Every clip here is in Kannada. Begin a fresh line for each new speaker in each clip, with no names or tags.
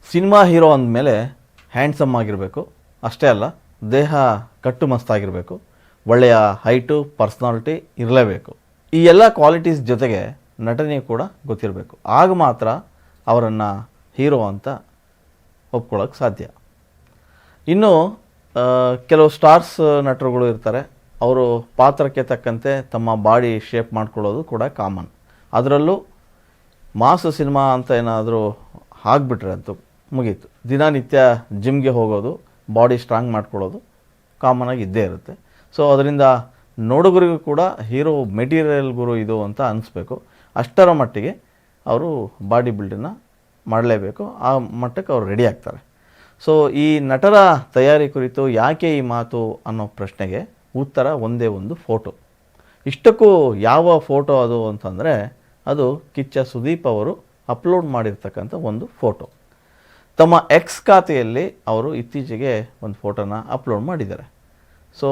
ಸಿನಿಮಾ ಹೀರೋ ಅಂದಮೇಲೆ ಹ್ಯಾಂಡ್ಸಮ್ ಆಗಿರಬೇಕು, ಅಷ್ಟೇ ಅಲ್ಲ ದೇಹ ಕಟ್ಟು ಮಸ್ತಾಗಿರಬೇಕು, ಒಳ್ಳೆಯ ಹೈಟು ಪರ್ಸ್ನಾಲಿಟಿ ಇರಲೇಬೇಕು. ಈ ಎಲ್ಲ ಕ್ವಾಲಿಟೀಸ್ ಜೊತೆಗೆ ನಟನೆಯೂ ಕೂಡ ಗೊತ್ತಿರಬೇಕು. ಆಗ ಮಾತ್ರ ಅವರನ್ನು ಹೀರೋ ಅಂತ ಒಪ್ಕೊಳ್ಳೋಕ್ಕೆ ಸಾಧ್ಯ. ಇನ್ನು ಕೆಲವು ಸ್ಟಾರ್ಸ್ ನಟರುಗಳು ಇರ್ತಾರೆ, ಅವರು ಪಾತ್ರಕ್ಕೆ ತಕ್ಕಂತೆ ತಮ್ಮ ಬಾಡಿ ಶೇಪ್ ಮಾಡ್ಕೊಳ್ಳೋದು ಕೂಡ ಕಾಮನ್. ಅದರಲ್ಲೂ ಮಾಸ್ ಸಿನಿಮಾ ಅಂತ ಏನಾದರೂ ಆಗಿಬಿಟ್ರೆ ಅಂತೂ ಮುಗೀತು. ದಿನನಿತ್ಯ ಜಿಮ್ಗೆ ಹೋಗೋದು, ಬಾಡಿ ಸ್ಟ್ರಾಂಗ್ ಮಾಡ್ಕೊಳ್ಳೋದು ಕಾಮನಾಗಿ ಇದ್ದೇ ಇರುತ್ತೆ. ಸೊ ಅದರಿಂದ ನೋಡುಗರಿಗೂ ಕೂಡ ಹೀರೋ ಮೆಟೀರಿಯಲ್ ಗುರು ಇದು ಅಂತ ಅನಿಸ್ಬೇಕು. ಅಷ್ಟರ ಮಟ್ಟಿಗೆ ಅವರು ಬಾಡಿ ಬಿಲ್ಡನ್ನು ಮಾಡಲೇಬೇಕು. ಆ ಮಟ್ಟಕ್ಕೆ ಅವರು ರೆಡಿ ಆಗ್ತಾರೆ. ಸೊ ಈ ನಟರ ತಯಾರಿ ಕುರಿತು ಯಾಕೆ ಈ ಮಾತು ಅನ್ನೋ ಪ್ರಶ್ನೆಗೆ ಉತ್ತರ ಒಂದೇ ಒಂದು ಫೋಟೋ. ಇಷ್ಟಕ್ಕೂ ಯಾವ ಫೋಟೋ ಅದು ಅಂತಂದರೆ ಅದು ಕಿಚ್ಚ ಸುದೀಪ್ ಅವರು ಅಪ್ಲೋಡ್ ಮಾಡಿರ್ತಕ್ಕಂಥ ಒಂದು ಫೋಟೋ. ತಮ್ಮ ಎಕ್ಸ್ ಖಾತೆಯಲ್ಲಿ ಅವರು ಇತ್ತೀಚೆಗೆ ಒಂದು ಫೋಟೋನ ಅಪ್ಲೋಡ್ ಮಾಡಿದ್ದಾರೆ. ಸೊ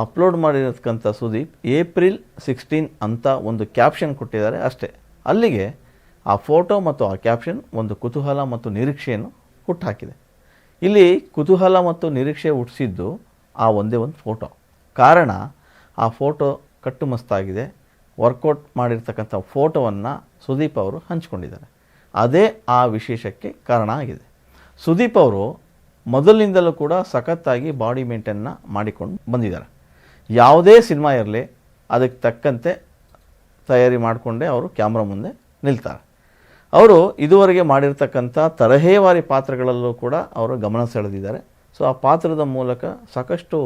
ಅಪ್ಲೋಡ್ ಮಾಡಿರತಕ್ಕಂಥ ಸುದೀಪ್ ಏಪ್ರಿಲ್ 16 ಅಂತ ಒಂದು ಕ್ಯಾಪ್ಷನ್ ಕೊಟ್ಟಿದ್ದಾರೆ ಅಷ್ಟೇ. ಅಲ್ಲಿಗೆ ಆ ಫೋಟೋ ಮತ್ತು ಆ ಕ್ಯಾಪ್ಷನ್ ಒಂದು ಕುತೂಹಲ ಮತ್ತು ನಿರೀಕ್ಷೆಯನ್ನು ಹುಟ್ಟುಹಾಕಿದೆ. ಇಲ್ಲಿ ಕುತೂಹಲ ಮತ್ತು ನಿರೀಕ್ಷೆ ಹುಟ್ಟಿಸಿದ್ದು ಆ ಒಂದೇ ಒಂದು ಫೋಟೋ. ಕಾರಣ ಆ ಫೋಟೋ ಕಟ್ಟುಮಸ್ತಾಗಿದೆ. ವರ್ಕೌಟ್ ಮಾಡಿರ್ತಕ್ಕಂಥ ಫೋಟೋವನ್ನು ಸುದೀಪ್ ಅವರು ಹಂಚಿಕೊಂಡಿದ್ದಾರೆ. ಅದೇ ಆ ವಿಶೇಷಕ್ಕೆ ಕಾರಣ ಆಗಿದೆ. ಸುದೀಪ್ ಅವರು ಮೊದಲಿನಿಂದಲೂ ಕೂಡ ಸಖತ್ತಾಗಿ ಬಾಡಿ ಮೇಂಟೈನ್ನ ಮಾಡಿಕೊಂಡು ಬಂದಿದ್ದಾರೆ. ಯಾವುದೇ ಸಿನಿಮಾ ಇರಲಿ ಅದಕ್ಕೆ ತಕ್ಕಂತೆ ತಯಾರಿ ಮಾಡಿಕೊಂಡೇ ಅವರು ಕ್ಯಾಮ್ರಾ ಮುಂದೆ ನಿಲ್ತಾರೆ. ಅವರು ಇದುವರೆಗೆ ಮಾಡಿರ್ತಕ್ಕಂಥ ತರಹೇವಾರಿ ಪಾತ್ರಗಳಲ್ಲೂ ಕೂಡ ಅವರು ಗಮನ ಸೆಳೆದಿದ್ದಾರೆ. ಸೊ ಆ ಪಾತ್ರದ ಮೂಲಕ ಸಾಕಷ್ಟು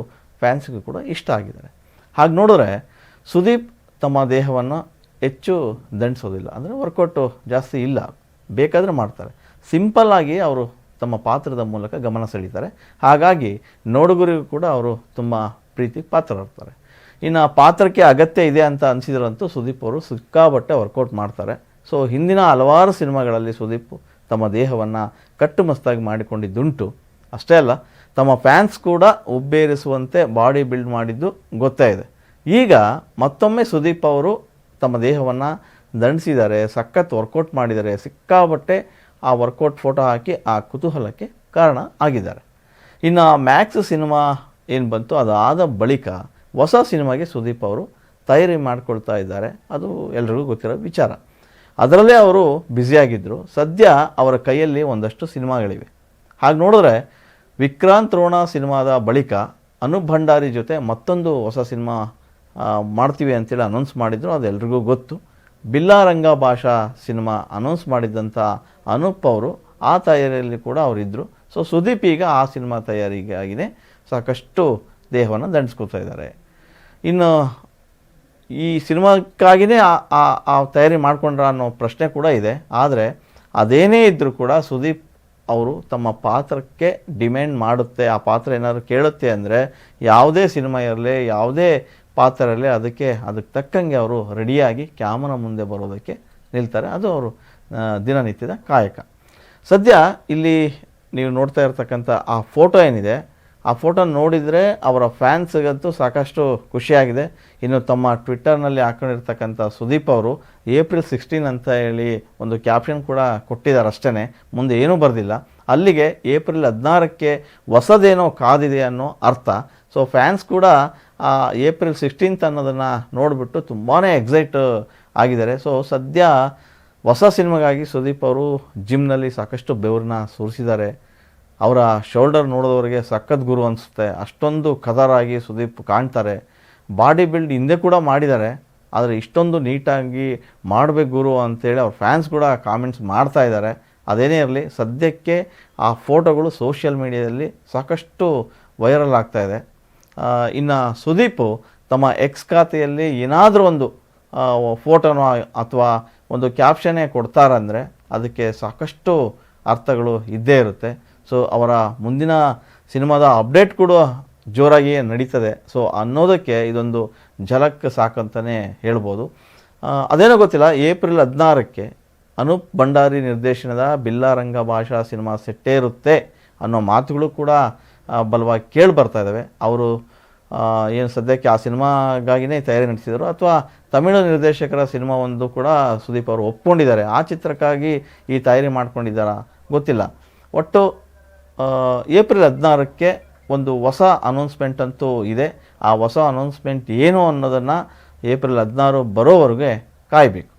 ಫ್ಯಾನ್ಸ್ಗೂ ಕೂಡ ಇಷ್ಟ ಆಗಿದ್ದಾರೆ. ಹಾಗೆ ನೋಡಿದ್ರೆ ಸುದೀಪ್ ತಮ್ಮ ದೇಹವನ್ನು ಹೆಚ್ಚು ದಂಡಿಸೋದಿಲ್ಲ, ಅಂದರೆ ವರ್ಕೌಟು ಜಾಸ್ತಿ ಇಲ್ಲ, ಬೇಕಾದರೆ ಮಾಡ್ತಾರೆ. ಸಿಂಪಲ್ಲಾಗಿ ಅವರು ತಮ್ಮ ಪಾತ್ರದ ಮೂಲಕ ಗಮನ ಸೆಳೀತಾರೆ. ಹಾಗಾಗಿ ನೋಡುಗರಿಗೂ ಕೂಡ ಅವರು ತುಂಬ ಪ್ರೀತಿ ಪಾತ್ರರಾಗ್ತಾರೆ. ಇನ್ನು ಪಾತ್ರಕ್ಕೆ ಅಗತ್ಯ ಇದೆ ಅಂತ ಅನಿಸಿದ್ರಂತೂ ಸುದೀಪ್ ಅವರು ಸಿಕ್ಕಾಬಟ್ಟೆ ವರ್ಕೌಟ್ ಮಾಡ್ತಾರೆ. ಸೊ ಹಿಂದಿನ ಹಲವಾರು ಸಿನಿಮಾಗಳಲ್ಲಿ ಸುದೀಪ್ ತಮ್ಮ ದೇಹವನ್ನು ಕಟ್ಟುಮಸ್ತಾಗಿ ಮಾಡಿಕೊಂಡಿದ್ದುಂಟು. ಅಷ್ಟೇ ಅಲ್ಲ, ತಮ್ಮ ಫ್ಯಾನ್ಸ್ ಕೂಡ ಉಬ್ಬೇರಿಸುವಂತೆ ಬಾಡಿ ಬಿಲ್ಡ್ ಮಾಡಿದ್ದು ಗೊತ್ತೇ ಇದೆ. ಈಗ ಮತ್ತೊಮ್ಮೆ ಸುದೀಪ್ ಅವರು ತಮ್ಮ ದೇಹವನ್ನು ದಂಡಿಸಿದ್ದಾರೆ, ಸಖತ್ ವರ್ಕೌಟ್ ಮಾಡಿದ್ದಾರೆ, ಸಿಕ್ಕಾಬಟ್ಟೆ ಆ ವರ್ಕೌಟ್ ಫೋಟೋ ಹಾಕಿ ಆ ಕುತೂಹಲಕ್ಕೆ ಕಾರಣ ಆಗಿದ್ದಾರೆ. ಇನ್ನು ಮ್ಯಾಕ್ಸ್ ಸಿನಿಮಾ ಏನು ಬಂತು ಅದಾದ ಬಳಿಕ ಹೊಸ ಸಿನಿಮಾಗೆ ಸುದೀಪ್ ಅವರು ತಯಾರಿ ಮಾಡ್ಕೊಳ್ತಾ ಇದ್ದಾರೆ. ಅದು ಎಲ್ರಿಗೂ ಗೊತ್ತಿರೋ ವಿಚಾರ. ಅದರಲ್ಲೇ ಅವರು ಬ್ಯುಸಿಯಾಗಿದ್ದರು. ಸದ್ಯ ಅವರ ಕೈಯಲ್ಲಿ ಒಂದಷ್ಟು ಸಿನಿಮಾಗಳಿವೆ. ಹಾಗೆ ನೋಡಿದ್ರೆ ವಿಕ್ರಾಂತ್ ರೋಣ ಸಿನಿಮಾದ ಬಳಿಕ ಅನೂಪ್ ಭಂಡಾರಿ ಜೊತೆ ಮತ್ತೊಂದು ಹೊಸ ಸಿನಿಮಾ ಮಾಡ್ತೀವಿ ಅಂತೇಳಿ ಅನೌನ್ಸ್ ಮಾಡಿದ್ರು, ಅದು ಎಲ್ರಿಗೂ ಗೊತ್ತು. ಬಿಲ್ಲಾರಂಗ ಭಾಷಾ ಸಿನಿಮಾ ಅನೌನ್ಸ್ ಮಾಡಿದ್ದಂಥ ಅನೂಪ್ ಅವರು ಆ ತಯಾರಿಯಲ್ಲಿ ಕೂಡ ಅವರಿದ್ದರು. ಸೊ ಸುದೀಪ್ ಈಗ ಆ ಸಿನಿಮಾ ತಯಾರಿಗಾಗಿಯೇ ಸಾಕಷ್ಟು ದೇಹವನ್ನು ದಂಡಿಸ್ಕೊತಾ ಇದ್ದಾರೆ. ಇನ್ನು ಈ ಸಿನಿಮಾಕ್ಕಾಗಿಯೇ ಆ ತಯಾರಿ ಮಾಡಿಕೊಂಡ್ರ ಅನ್ನೋ ಪ್ರಶ್ನೆ ಕೂಡ ಇದೆ. ಆದರೆ ಅದೇನೇ ಇದ್ದರೂ ಕೂಡ ಸುದೀಪ್ ಅವರು ತಮ್ಮ ಪಾತ್ರಕ್ಕೆ ಡಿಮ್ಯಾಂಡ್ ಮಾಡುತ್ತೆ, ಆ ಪಾತ್ರ ಏನಾದರೂ ಕೇಳುತ್ತೆ ಅಂದರೆ ಯಾವುದೇ ಸಿನಿಮಾ ಇರಲಿ, ಯಾವುದೇ ಪಾತ್ರ ಇರಲಿ, ಅದಕ್ಕೆ ತಕ್ಕಂಗೆ ಅವರು ರೆಡಿಯಾಗಿ ಕ್ಯಾಮರಾ ಮುಂದೆ ಬರೋದಕ್ಕೆ ನಿಲ್ತಾರೆ. ಅದು ಅವರು ದಿನನಿತ್ಯದ ಕಾಯಕ. ಸದ್ಯ ಇಲ್ಲಿ ನೀವು ನೋಡ್ತಾ ಇರ್ತಕ್ಕಂಥ ಆ ಫೋಟೋ ಏನಿದೆ, ಆ ಫೋಟೋ ನೋಡಿದರೆ ಅವರ ಫ್ಯಾನ್ಸ್ಗಂತೂ ಸಾಕಷ್ಟು ಖುಷಿಯಾಗಿದೆ. ಇನ್ನು ತಮ್ಮ ಟ್ವಿಟ್ಟರ್ನಲ್ಲಿ ಹಾಕೊಂಡಿರ್ತಕ್ಕಂಥ ಸುದೀಪ್ ಅವರು ಏಪ್ರಿಲ್ 16 ಅಂತ ಹೇಳಿ ಒಂದು ಕ್ಯಾಪ್ಷನ್ ಕೂಡ ಕೊಟ್ಟಿದ್ದಾರೆ ಅಷ್ಟೇ, ಮುಂದೆ ಏನೂ ಬರೆದಿಲ್ಲ. ಅಲ್ಲಿಗೆ ಏಪ್ರಿಲ್ 16ಕ್ಕೆ ಹೊಸದೇನೋ ಕಾದಿದೆ ಅನ್ನೋ ಅರ್ಥ. ಸೊ ಫ್ಯಾನ್ಸ್ ಕೂಡ ಏಪ್ರಿಲ್ 16 ಅನ್ನೋದನ್ನು ನೋಡಿಬಿಟ್ಟು ತುಂಬಾ ಎಕ್ಸೈಟ್ ಆಗಿದ್ದಾರೆ. ಸೊ ಸದ್ಯ ಹೊಸ ಸಿನಿಮಾಗಾಗಿ ಸುದೀಪ್ ಅವರು ಜಿಮ್ನಲ್ಲಿ ಸಾಕಷ್ಟು ಬೆವರನ್ನ ಸುರಿಸಿದ್ದಾರೆ. ಅವರ ಶೋಲ್ಡರ್ ನೋಡೋದವರಿಗೆ ಸಖತ್ ಗುರು ಅನಿಸುತ್ತೆ. ಅಷ್ಟೊಂದು ಕದರಾಗಿ ಸುದೀಪ್ ಕಾಣ್ತಾರೆ. ಬಾಡಿ ಬಿಲ್ಡ್ ಹಿಂದೆ ಕೂಡ ಮಾಡಿದ್ದಾರೆ, ಆದರೆ ಇಷ್ಟೊಂದು ನೀಟಾಗಿ ಮಾಡಬೇಕು ಗುರು ಅಂತೇಳಿ ಅವ್ರ ಫ್ಯಾನ್ಸ್ ಕೂಡ ಕಾಮೆಂಟ್ಸ್ ಮಾಡ್ತಾ ಇದ್ದಾರೆ. ಅದೇನೇ ಇರಲಿ, ಸದ್ಯಕ್ಕೆ ಆ ಫೋಟೋಗಳು ಸೋಷಿಯಲ್ ಮೀಡಿಯಾದಲ್ಲಿ ಸಾಕಷ್ಟು ವೈರಲ್ ಆಗ್ತಾಯಿದೆ. ಇನ್ನು ಸುದೀಪು ತಮ್ಮ ಎಕ್ಸ್ ಖಾತೆಯಲ್ಲಿ ಏನಾದರೂ ಒಂದು ಫೋಟೋನೋ ಅಥವಾ ಒಂದು ಕ್ಯಾಪ್ಷನ್ನೇ ಕೊಡ್ತಾರಂದರೆ ಅದಕ್ಕೆ ಸಾಕಷ್ಟು ಅರ್ಥಗಳು ಇದ್ದೇ ಇರುತ್ತೆ. ಸೊ ಅವರ ಮುಂದಿನ ಸಿನಿಮಾದ ಅಪ್ಡೇಟ್ ಕೂಡ ಜೋರಾಗಿ ನಡೀತದೆ. ಸೊ ಅನ್ನೋದಕ್ಕೆ ಇದೊಂದು ಝಲಕ್ ಸಾಕಂತಲೇ ಹೇಳ್ಬೋದು. ಅದೇನೋ ಗೊತ್ತಿಲ್ಲ, ಏಪ್ರಿಲ್ 16ಕ್ಕೆ ಅನೂಪ್ ಭಂಡಾರಿ ನಿರ್ದೇಶನದ ಬಿಲ್ಲಾರಂಗ ಭಾಷಾ ಸಿನಿಮಾ ಸೆಟ್ಟೇ ಇರುತ್ತೆ ಅನ್ನೋ ಮಾತುಗಳು ಕೂಡ ಬಲವಾಗಿ ಕೇಳಿ ಬರ್ತಾ ಇದ್ದಾವೆ. ಅವರು ಏನು ಸದ್ಯಕ್ಕೆ ಆ ಸಿನಿಮಾಗಾಗಿಯೇ ತಯಾರಿ ನಡೆಸಿದರು ಅಥವಾ ತಮಿಳು ನಿರ್ದೇಶಕರ ಸಿನಿಮಾ ಒಂದು ಕೂಡ ಸುದೀಪ್ ಅವರು ಒಪ್ಕೊಂಡಿದ್ದಾರೆ, ಆ ಚಿತ್ರಕ್ಕಾಗಿ ಈ ತಯಾರಿ ಮಾಡ್ಕೊಂಡಿದ್ದಾರಾ ಗೊತ್ತಿಲ್ಲ. ಒಟ್ಟು ಏಪ್ರಿಲ್ 16ಕ್ಕೆ ಒಂದು ಹೊಸ ಅನೌನ್ಸ್ಮೆಂಟ್ ಅಂತೂ ಇದೆ. ಆ ಹೊಸ ಅನೌನ್ಸ್ಮೆಂಟ್ ಏನು ಅನ್ನೋದನ್ನು ಏಪ್ರಿಲ್ 16 ಬರೋವರೆಗೆ ಕಾಯಬೇಕು.